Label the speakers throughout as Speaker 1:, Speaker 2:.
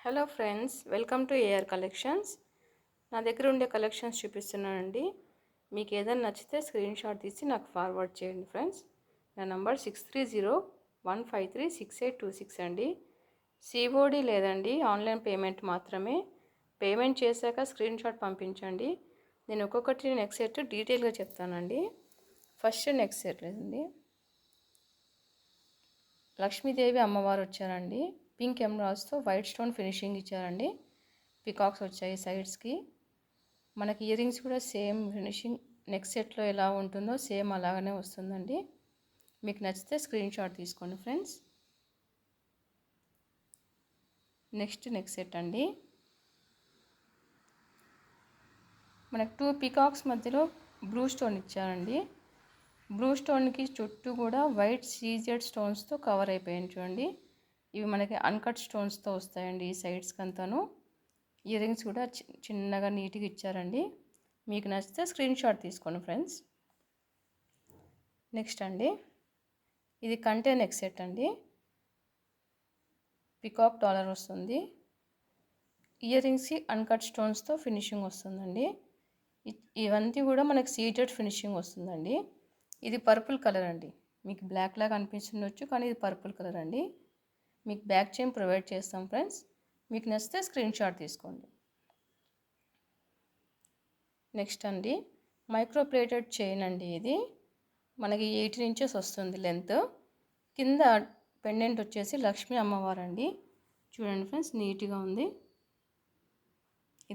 Speaker 1: Hello friends, welcome to AR collections. నా దగ్గర ఉండే కలెక్షన్స్ చూపిస్తున్నానండి. మీకు ఏదైనా నచ్చితే స్క్రీన్ షాట్ తీసి నాకు ఫార్వర్డ్ చేయండి ఫ్రెండ్స్. నా నంబర్ 6301536826 అండి. సిఓడి లేదండి, ఆన్లైన్ పేమెంట్ మాత్రమే. పేమెంట్ చేశాక స్క్రీన్ షాట్ పంపించండి. నేను ఒక్కొక్కటి నెక్స్ట్ సెట్ డీటెయిల్గా చెప్తానండి. ఫస్ట్ నెక్స్ట్ సెట్ లేదండి, లక్ష్మీదేవి అమ్మవారు వచ్చారండి. పింక్ ఎమరాల్డ్స్తో వైట్ స్టోన్ ఫినిషింగ్ ఇచ్చారండి. పికాక్స్ వచ్చాయి సైడ్స్కి. మనకి ఇయర్ రింగ్స్ కూడా సేమ్ ఫినిషింగ్ నెక్స్ట్ సెట్లో ఎలా ఉంటుందో సేమ్ అలాగనే వస్తుందండి. మీకు నచ్చితే స్క్రీన్ షాట్ తీసుకోండి ఫ్రెండ్స్. నెక్స్ట్ సెట్ అండి, మనకు 2 పికాక్స్ మధ్యలో బ్లూ స్టోన్ ఇచ్చారండి. బ్లూ స్టోన్కి చుట్టూ కూడా వైట్ సీజెడ్ స్టోన్స్తో కవర్ అయిపోయాయి చూడండి. ఇవి మనకి అన్కట్ స్టోన్స్తో వస్తాయండి ఈ సైడ్స్కి అంతాను. ఇయర్ రింగ్స్ కూడా చిన్నగా నీట్గా ఇచ్చారండి. మీకు నచ్చితే స్క్రీన్ షాట్ తీసుకోండి ఫ్రెండ్స్. నెక్స్ట్ అండి, ఇది కంటే నెక్ సెట్ అండి. పికాక్ డాలర్ వస్తుంది. ఇయర్ రింగ్స్కి అన్కట్ స్టోన్స్తో ఫినిషింగ్ వస్తుందండి. ఇవన్నీ కూడా మనకి సీజెడ్ ఫినిషింగ్ వస్తుందండి. ఇది పర్పుల్ కలర్ అండి. మీకు బ్లాక్ లాగా అనిపిస్తుండొచ్చు, కానీ ఇది పర్పుల్ కలర్ అండి. మీకు బ్యాక్ చైన్ ప్రొవైడ్ చేస్తాం ఫ్రెండ్స్. మీకు నచ్చితే స్క్రీన్ షాట్ తీసుకోండి. నెక్స్ట్ అండి, మైక్రో ప్లేటెడ్ చైన్ అండి. ఇది మనకి 18 ఇంచెస్ వస్తుంది లెంత్. కింద పెండెంట్ వచ్చేసి లక్ష్మీ అమ్మవారు అండి. చూడండి ఫ్రెండ్స్, నీట్గా ఉంది.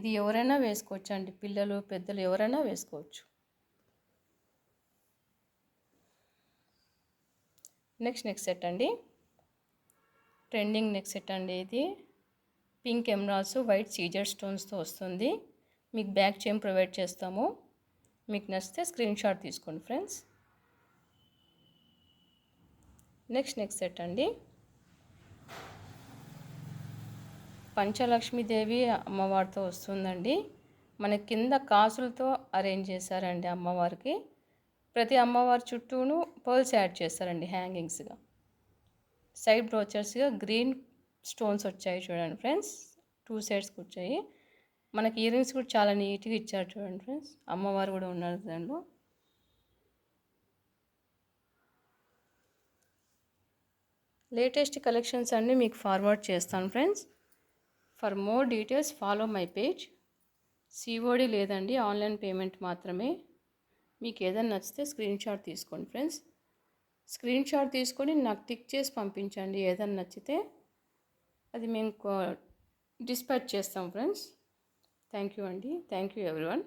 Speaker 1: ఇది ఎవరైనా వేసుకోవచ్చు అండి, పిల్లలు పెద్దలు ఎవరైనా వేసుకోవచ్చు. నెక్స్ట్ సెట్ అండి, ట్రెండింగ్ నెక్ సెట్ అండి. ఇది పింక్ ఎమరాల్డ్స్ వైట్ సీజర్ స్టోన్స్తో వస్తుంది. మీకు బ్యాక్ చైన్ ప్రొవైడ్ చేస్తాము. మీకు నచ్చితే స్క్రీన్ షాట్ తీసుకోండి ఫ్రెండ్స్. నెక్స్ట్ సెట్ అండి, పంచలక్ష్మీదేవి అమ్మవారితో వస్తుందండి. మన కింద కాసులతో అరేంజ్ చేశారండి అమ్మవారికి. ప్రతి అమ్మవారి చుట్టూను పర్ల్స్ యాడ్ చేస్తారండి హ్యాంగింగ్స్గా. సైడ్ బ్రోచర్స్గా గ్రీన్ స్టోన్స్ వచ్చాయి చూడండి ఫ్రెండ్స్. 2 సైడ్స్కి వచ్చాయి. మనకి ఇయర్ రింగ్స్ కూడా చాలా నీట్గా ఇచ్చారు చూడండి ఫ్రెండ్స్. అమ్మవారు కూడా ఉన్నారు దానిలో. లేటెస్ట్ కలెక్షన్స్ అన్నీ మీకు ఫార్వర్డ్ చేస్తాను friends. For more details follow my page. COD లేదండి, ఆన్లైన్ పేమెంట్ మాత్రమే. మీకు ఏదైనా నచ్చితే స్క్రీన్ షాట్ తీసుకోండి ఫ్రెండ్స్. స్క్రీన్ షాట్ తీసుకొని నాకు టిక్ చేసి పంపించండి. ఏదైనా నచ్చితే అది మేము డిస్పాచ్ చేస్తాం ఫ్రెండ్స్. థ్యాంక్ యూ అండి. Thank you everyone.